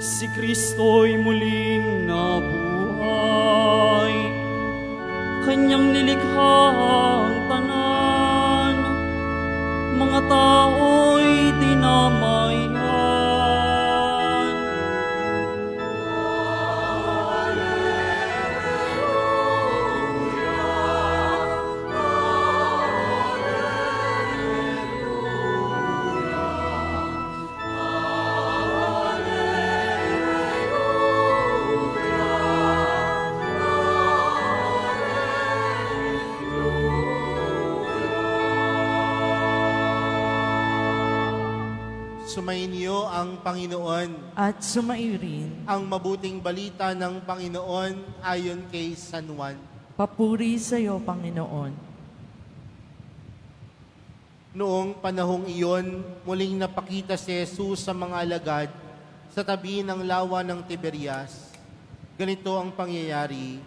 Si Kristo'y muling nabuhay, Kanyang nilikhang tanan, mga tao'y dinamayan. Sumainyo ang Panginoon. At sumairin, Ang mabuting balita ng Panginoon ayon kay San Juan. papuri sa iyo, Panginoon. Noong panahong iyon, muling napakita si Jesus sa mga alagad sa tabi ng lawa ng Tiberias. Ganito ang pangyayari.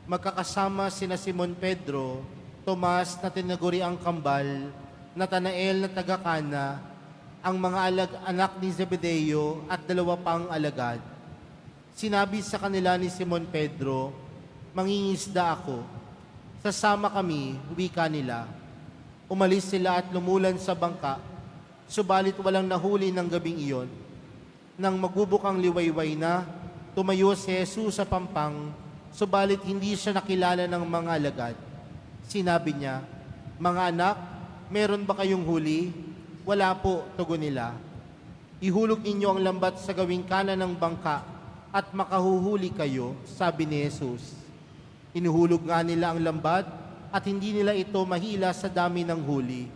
Magkakasama sina Simon Pedro, Tomas na tinaguri ang kambal, Natanael na taga-Kana, ang mga anak ni Zebedeo at 2 pang alagad. Sinabi sa kanila ni Simon Pedro, "Mangingisda ako." "Sasama kami," wika nila. Umalis sila at lumulan sa bangka, subalit walang nahuli ng gabing iyon. Nang magbubukang liwayway na, tumayo si Jesus sa pampang, subalit hindi siya nakilala ng mga alagad. Sinabi niya, "Mga anak, meron ba kayong huli?" "Wala po," tugon nila. "Ihulog ninyo ang lambat sa gawing kanan ng bangka at makahuhuli kayo," sabi ni Jesus. Inuhulog nga nila ang lambat at hindi nila ito mahila sa dami ng huli.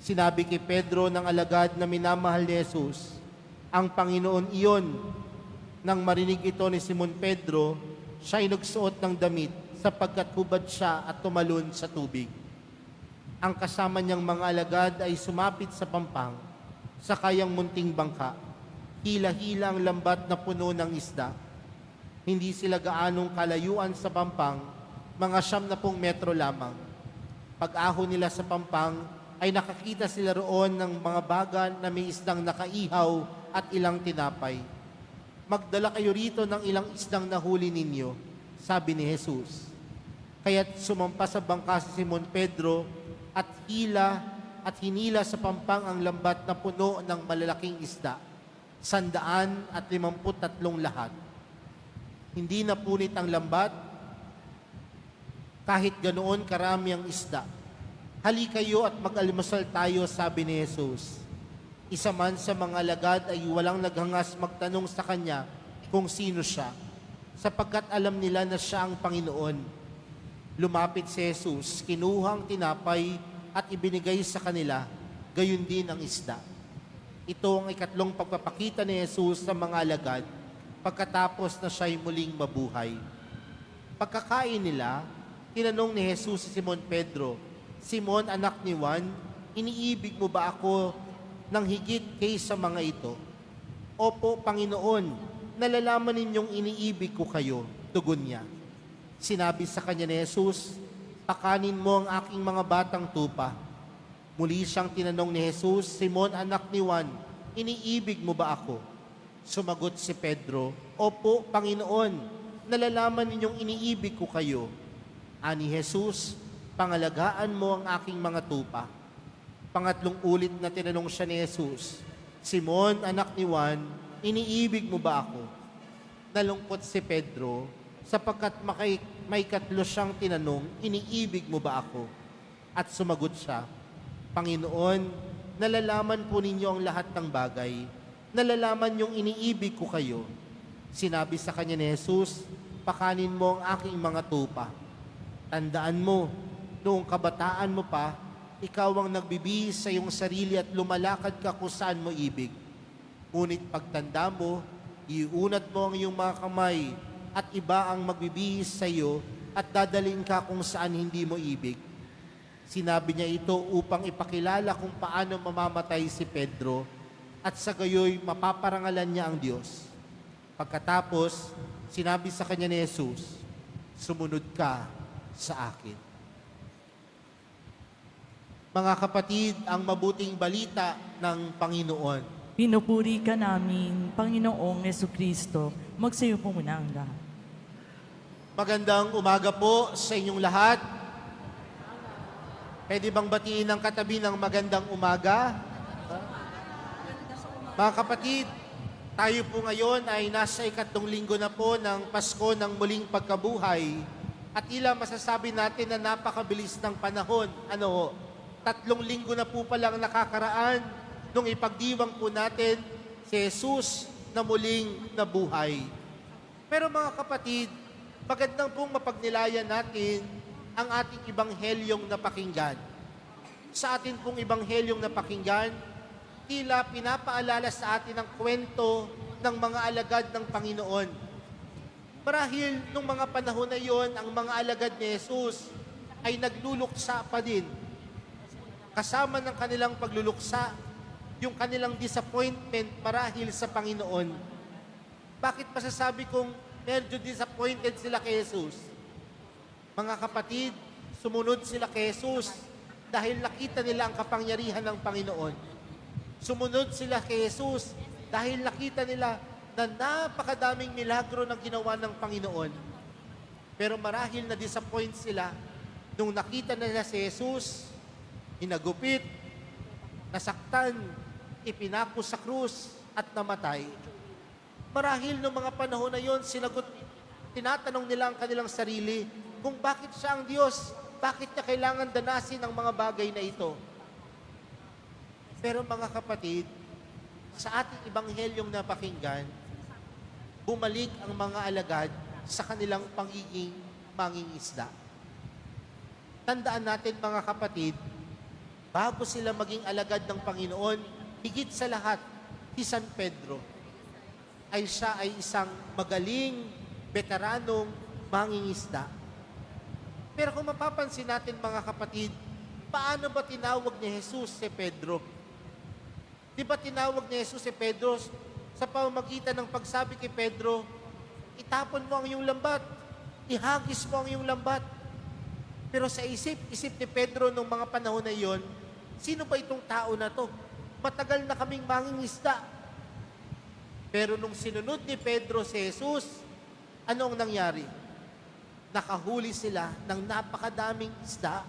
Sinabi kay Pedro ng alagad na minamahal ni Jesus, "Ang Panginoon iyon." Nang marinig ito ni Simon Pedro, siya ay nagsuot ng damit sapagkat hubad siya at tumalon sa tubig. Ang kasama niyang mga alagad ay sumapit sa pampang, sa kayang munting bangka. Hila-hila ang lambat na puno ng isda. Hindi sila gaanong kalayuan sa pampang, mga 70 metro lamang. Pag-ahon nila sa pampang, ay nakakita sila roon ng mga bagan na may isdang nakaihaw at ilang tinapay. "Magdala kayo rito ng ilang isdang nahuli ninyo," sabi ni Jesus. Kaya't sumampa sa bangka si Simon Pedro at hinila sa pampang ang lambat na puno ng malalaking isda, 153 lahat. Hindi napunit ang lambat, kahit ganoon karami ang isda. "Hali kayo at mag-almusal tayo," sabi ni Jesus. Isa man sa mga alagad ay walang naghangas magtanong sa kanya kung sino siya, sapagkat alam nila na siya ang Panginoon. Lumapit si Jesus, kinuha ang tinapay at ibinigay sa kanila, gayon din ang isda. Ito ang ikatlong pagpapakita ni Jesus sa mga alagad pagkatapos na siya'y muling mabuhay. Pagkakain nila, tinanong ni Jesus si Simon Pedro, "Simon, anak ni Juan, iniibig mo ba ako ng higit kaysa mga ito?" "Opo, Panginoon, nalalaman ninyong iniibig ko kayo," tugon niya. Sinabi sa kanya ni Jesus, "Pakanin mo ang aking mga batang tupa." Muli siyang tinanong ni Jesus, "Simon, anak ni Juan, iniibig mo ba ako?" Sumagot si Pedro, "Opo, Panginoon, nalalaman ninyong iniibig ko kayo." Ani Jesus, "Pangalagaan mo ang aking mga tupa." Pangatlong ulit na tinanong siya ni Jesus, "Simon, anak ni Juan, iniibig mo ba ako?" Nalungkot si Pedro, sapagkat may katlo siyang tinanong, "Iniibig mo ba ako?" At sumagot siya, "Panginoon, nalalaman po ninyo ang lahat ng bagay. Nalalaman niyong iniibig ko kayo." Sinabi sa kanya ni Jesus, "Pakanin mo ang aking mga tupa. Tandaan mo, noong kabataan mo pa, ikaw ang nagbibihis sa iyong sarili at lumalakad ka kung saan mo ibig. Ngunit pagtanda mo, iunat mo ang iyong mga kamay at iba ang magbibihis sa iyo at dadalhin ka kung saan hindi mo ibig." Sinabi niya ito upang ipakilala kung paano mamamatay si Pedro at sa gayoy mapaparangalan niya ang Diyos. Pagkatapos, sinabi sa kanya ni Jesus, "Sumunod ka sa akin." Mga kapatid, ang mabuting balita ng Panginoon. Pinupuri ka namin, Panginoong Kristo. Magsayo po muna ang lahat. Magandang umaga po sa inyong lahat. Pwede bang batiin ng katabi ng magandang umaga? Mga kapatid, tayo po ngayon ay nasa 3 linggo na po ng Pasko ng muling pagkabuhay. At tila masasabi natin na napakabilis ng panahon. 3 linggo na po palang nakakaraan nung ipagdiwang po natin si Jesus na muling nabuhay. Pero mga kapatid, magandang pong mapagnilayan natin ang ating ibanghelyong napakinggan. Sa atin pong ibanghelyong napakinggan, tila pinapaalala sa atin ang kwento ng mga alagad ng Panginoon. Marahil nung mga panahon na yon, ang mga alagad ni Jesus ay nagluluksa pa din. Kasama ng kanilang pagluluksa, yung kanilang disappointment marahil sa Panginoon. Bakit masasabi kong medyo disappointed sila kay Jesus? Mga kapatid, sumunod sila kay Jesus dahil nakita nila ang kapangyarihan ng Panginoon. Sumunod sila kay Jesus dahil nakita nila na napakadaming milagro ng ginawa ng Panginoon. Pero marahil na-disappoint sila nung nakita nila si Jesus, hinagupit, nasaktan, ipinako sa krus at namatay. Marahil noong mga panahon na yon, tinatanong nila ang kanilang sarili kung bakit siya ang Diyos, bakit niya kailangan danasin ang mga bagay na ito. Pero mga kapatid, sa ating ibanghelyong napakinggan, bumalik ang mga alagad sa kanilang pangiging mangingisda. Tandaan natin mga kapatid, bago sila maging alagad ng Panginoon, higit sa lahat, si San Pedro ay siya ay isang magaling, veteranong mangingisda. Pero kung mapapansin natin mga kapatid, paano ba tinawag ni Jesus si Pedro? Di ba tinawag ni Jesus si Pedro sa pamamagitan ng pagsabi kay Pedro, itapon mo ang iyong lambat, ihagis mo ang iyong lambat. Pero sa isip ni Pedro nung mga panahon na iyon, sino ba itong tao na to? Matagal na kaming mangingisda. Pero nung sinunod ni Pedro si Jesus, ano ang nangyari? Nakahuli sila ng napakadaming isda.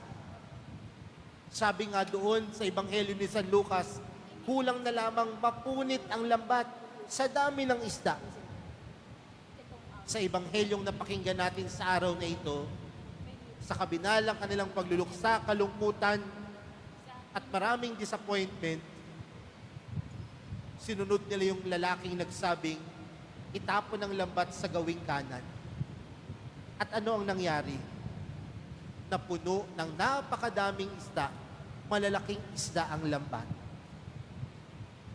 Sabi nga doon sa Ebanghelyo ni San Lucas, kulang na lamang mapunit ang lambat sa dami ng isda. Sa Ebanghelyong napakinggan natin sa araw na ito, sa kabinalang kanilang pagluluksa, kalungkutan, at maraming disappointment, sinunod nila yung lalaking nagsabing, itapon ang lambat sa gawing kanan. At ano ang nangyari? Napuno ng napakadaming isda, malalaking isda ang lambat.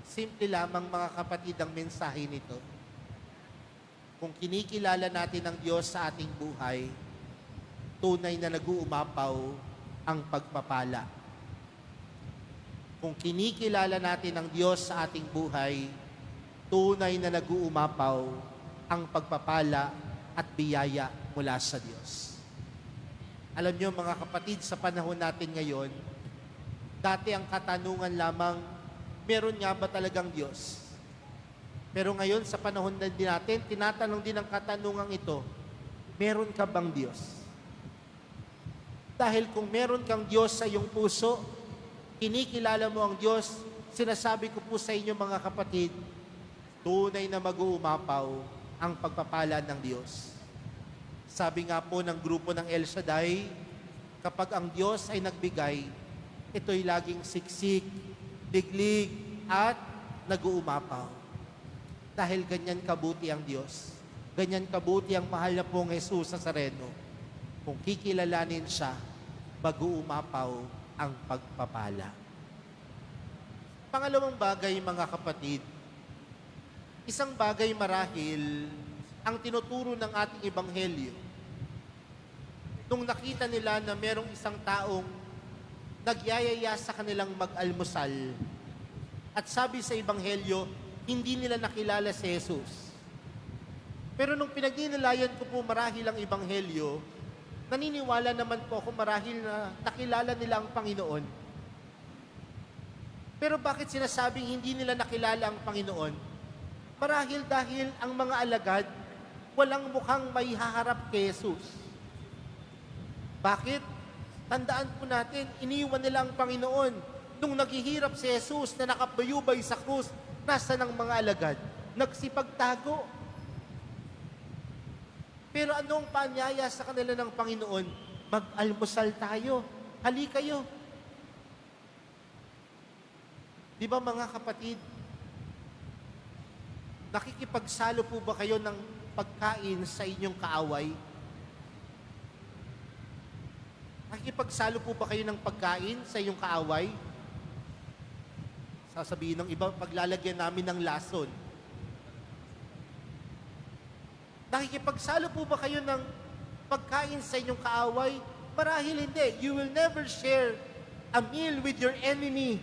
Simple lamang mga kapatid ang mensahe nito. Kung kinikilala natin ang Diyos sa ating buhay, tunay na nag-uumapaw ang pagpapala. Kung kinikilala natin ang Diyos sa ating buhay, tunay na nag-uumapaw ang pagpapala at biyaya mula sa Diyos. Alam niyo mga kapatid, sa panahon natin ngayon, dati ang katanungan lamang, meron nga ba talagang Diyos? Pero ngayon sa panahon na din natin, tinatanong din ang katanungang ito, meron ka bang Diyos? Dahil kung meron kang Diyos sa iyong puso, kinikilala mo ang Diyos, sinasabi ko po sa inyo mga kapatid, tunay na mag-uumapaw ang pagpapala ng Diyos. Sabi nga po ng grupo ng El Shaddai, kapag ang Diyos ay nagbigay, ito'y laging siksik, diglig, at nag-uumapaw. Dahil ganyan kabuti ang Diyos. Ganyan kabuti ang mahal na pong Jesus Nazareno. Kung kikilalanin siya, mag-uumapaw ang pagpapala. Pangalawang bagay, mga kapatid, isang bagay marahil ang tinuturo ng ating ebanghelyo. Nung nakita nila na merong isang taong nagyayaya sa kanilang mag-almusal, at sabi sa ebanghelyo, hindi nila nakilala si Jesus. Pero nung pinagninalayan ko po marahil ang ebanghelyo, naniniwala naman po ako marahil na nakilala nila ang Panginoon. Pero bakit sinasabing hindi nila nakilala ang Panginoon? Marahil dahil ang mga alagad walang mukhang may haharap kay Jesus. Bakit? Tandaan po natin, iniwan nila ang Panginoon. Nung naghihirap si Jesus na nakabayubay sa krus, nasa ng mga alagad? Nagsipagtago. Pero anong paanyaya sa kanila ng Panginoon? Mag-almusal tayo. Hali kayo. Di ba mga kapatid, nakikipagsalo po ba kayo ng pagkain sa inyong kaaway? Nakikipagsalo po ba kayo ng pagkain sa inyong kaaway? Sasabihin ng iba, paglalagyan namin ng lason. Nakikipagsalo po ba kayo ng pagkain sa inyong kaaway? Marahil hindi. You will never share a meal with your enemy.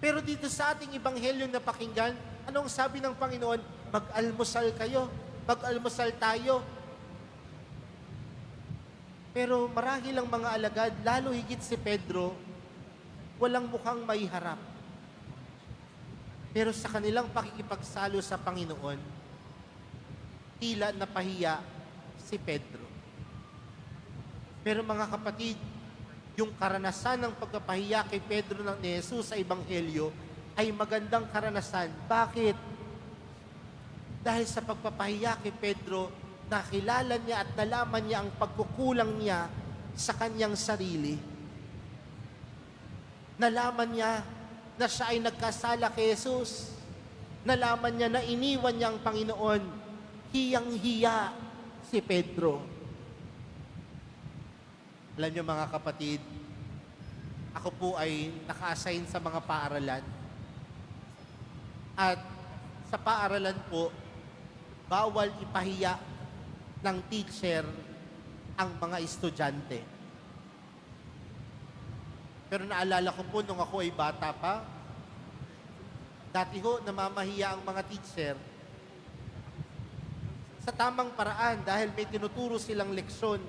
Pero dito sa ating ebanghelyo na pakinggan, anong sabi ng Panginoon? Mag-almusal kayo. Mag-almusal tayo. Pero marahil ang mga alagad, lalo higit si Pedro, walang mukhang may harap. Pero sa kanilang pakikipagsalo sa Panginoon, tila napahiya si Pedro. Pero mga kapatid, yung karanasan ng pagpapahiya kay Pedro ng ni Jesus sa Ebanghelyo ay magandang karanasan. Bakit? Dahil sa pagpapahiya kay Pedro, nakilala niya at nalaman niya ang pagkukulang niya sa kanyang sarili. Nalaman niya na siya ay nagkasala kay Jesus. Nalaman niya na iniwan niya ang Panginoon. Hiyang-hiya si Pedro. Alam niyo mga kapatid, ako po ay naka-assign sa mga paaralan. At sa paaralan po, bawal ipahiya ng teacher ang mga estudyante. Pero naalala ko po nung ako ay bata pa, dati ho namamahiya ang mga teacher sa tamang paraan dahil may tinuturo silang leksyon.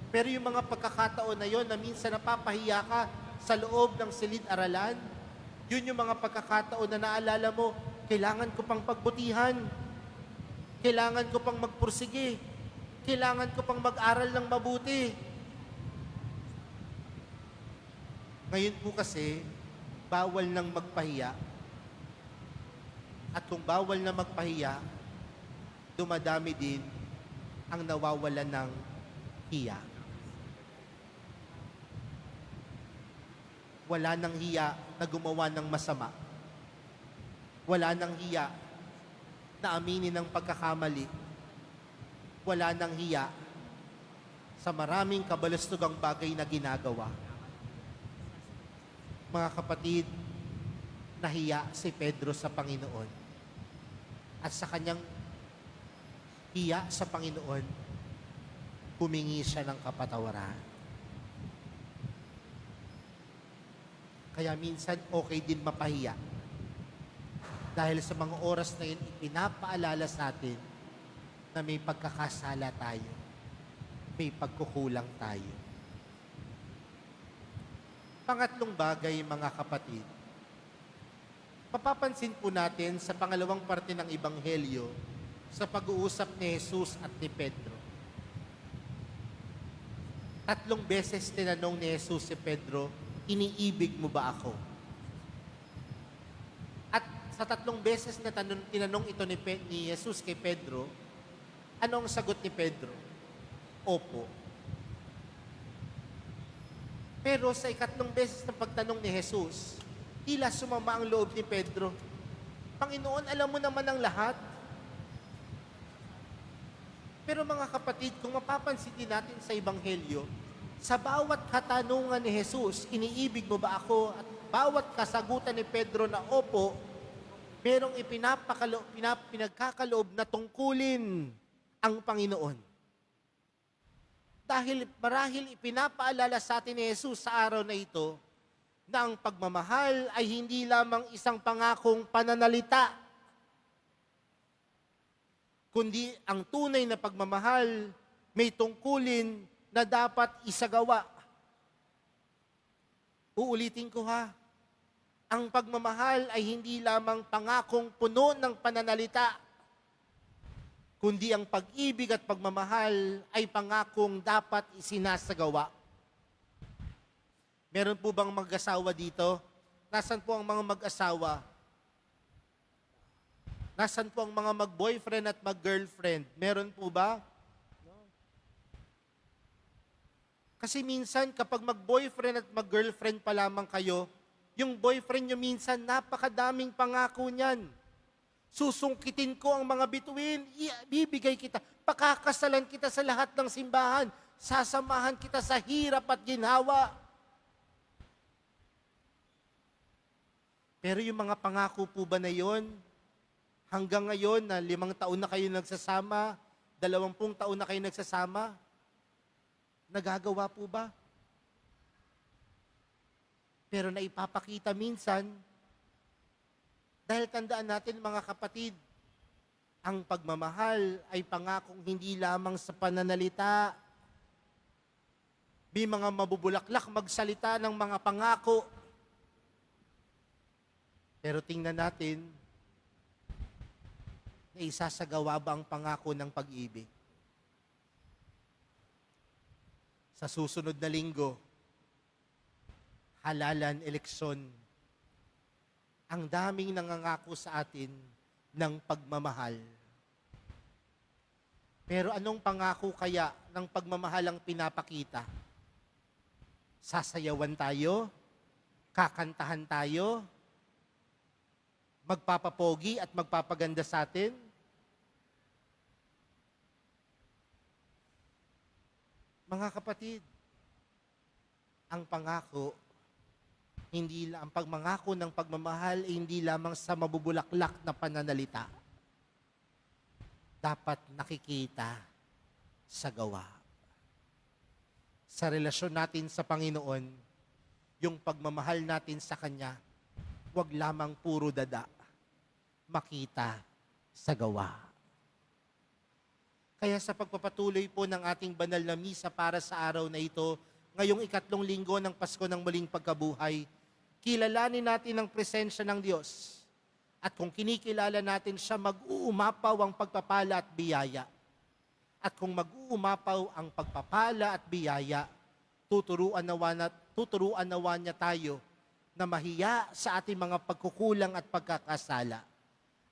Pero yung mga pagkakataon na yon na minsan napapahiya ka sa loob ng silid-aralan, yun yung mga pagkakataon na naalala mo, kailangan ko pang pagbutihan, kailangan ko pang magpursige, kailangan ko pang mag-aral ng mabuti. Ngayon po kasi, bawal nang magpahiya. At kung bawal na magpahiya, dumadami din ang nawawalan ng hiya. Wala nang hiya na gumawa ng masama. Wala nang hiya na aminin ng pagkakamali. Wala nang hiya sa maraming kabalastugang bagay na ginagawa. Mga kapatid, nahiya si Pedro sa Panginoon. At sa kanyang hiya sa Panginoon, humingi siya ng kapatawaran. Kaya minsan okay din mapahiya. Dahil sa mga oras na yun, ipinapaalala sa atin na may pagkakasala tayo. May pagkukulang tayo. Pangatlong bagay, mga kapatid. Mapapansin po natin sa pangalawang parte ng Ebanghelyo sa pag-uusap ni Jesus at ni Pedro. 3 beses tinanong ni Jesus si Pedro, iniibig mo ba ako? At sa 3 beses na tinanong ito ni Jesus kay Pedro, anong sagot ni Pedro? Opo. Pero sa 4 beses na pagtanong ni Jesus, tila sumama ang loob ni Pedro. Panginoon, alam mo naman ang lahat. Pero mga kapatid, kung mapapansin din natin sa Ebanghelyo, sa bawat katanungan ni Jesus, iniibig mo ba ako? At bawat kasagutan ni Pedro na opo, merong pinagkakaloob na tungkulin ang Panginoon. Dahil marahil ipinapaalala sa atin ni Jesus sa araw na ito, na ang pagmamahal ay hindi lamang isang pangakong pananalita, kundi ang tunay na pagmamahal may tungkulin na dapat isagawa. Uulitin ko ha. Ang pagmamahal ay hindi lamang pangakong puno ng pananalita, kundi ang pag-ibig at pagmamahal ay pangakong dapat isinasagawa. Meron po bang mag-asawa dito? Nasaan po ang mga mag-asawa? Nasaan po ang mga mag-boyfriend at mag-girlfriend? Meron po ba? Kasi minsan kapag mag-boyfriend at mag-girlfriend pa lamang kayo, yung boyfriend nyo minsan napakadaming pangako niyan. Susungkitin ko ang mga bituin, ibibigay kita, pakakasalan kita sa lahat ng simbahan, sasamahan kita sa hirap at ginhawa. Pero yung mga pangako po ba na yon, hanggang ngayon na 5 taon na kayo nagsasama, 20 taon na kayo nagsasama, nagagawa po ba? Pero naipapakita minsan, dahil tandaan natin mga kapatid, ang pagmamahal ay pangakong hindi lamang sa pananalita. May mga mabubulaklak magsalita ng mga pangako. Pero tingnan natin, na isasagawa ba ang pangako ng pag-ibig? Sa susunod na linggo, halalan, eleksyon, ang daming nangangako sa atin ng pagmamahal. Pero anong pangako kaya ng pagmamahal ang pinapakita? Sasayawan tayo? Kakantahan tayo? Magpapapogi at magpapaganda sa atin? Mga kapatid, ang pangako, ang pagmangako ng pagmamahal ay hindi lamang sa mabubulaklak na pananalita. Dapat nakikita sa gawa. Sa relasyon natin sa Panginoon, yung pagmamahal natin sa Kanya, huwag lamang puro dada, makita sa gawa. Kaya sa pagpapatuloy po ng ating banal na misa para sa araw na ito, ngayong 3 linggo ng Pasko ng Muling Pagkabuhay, kilalanin natin ang presensya ng Diyos. At kung kinikilala natin siya, mag-uumapaw ang pagpapala at biyaya. At kung mag-uumapaw ang pagpapala at biyaya, tuturuan nawa niya tayo na mahiya sa ating mga pagkukulang at pagkakasala.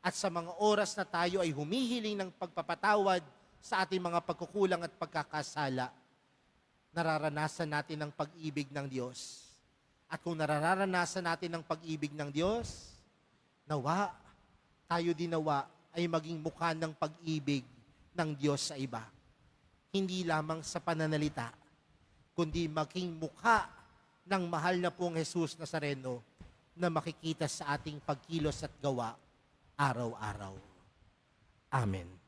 At sa mga oras na tayo ay humihiling ng pagpapatawad sa ating mga pagkukulang at pagkakasala, nararanasan natin ang pag-ibig ng Diyos. At kung nararanasan natin ang pag-ibig ng Diyos, nawa, tayo din nawa ay maging mukha ng pag-ibig ng Diyos sa iba. Hindi lamang sa pananalita, kundi maging mukha ng mahal na pong Jesus Nazareno na makikita sa ating pagkilos at gawa araw-araw. Amen.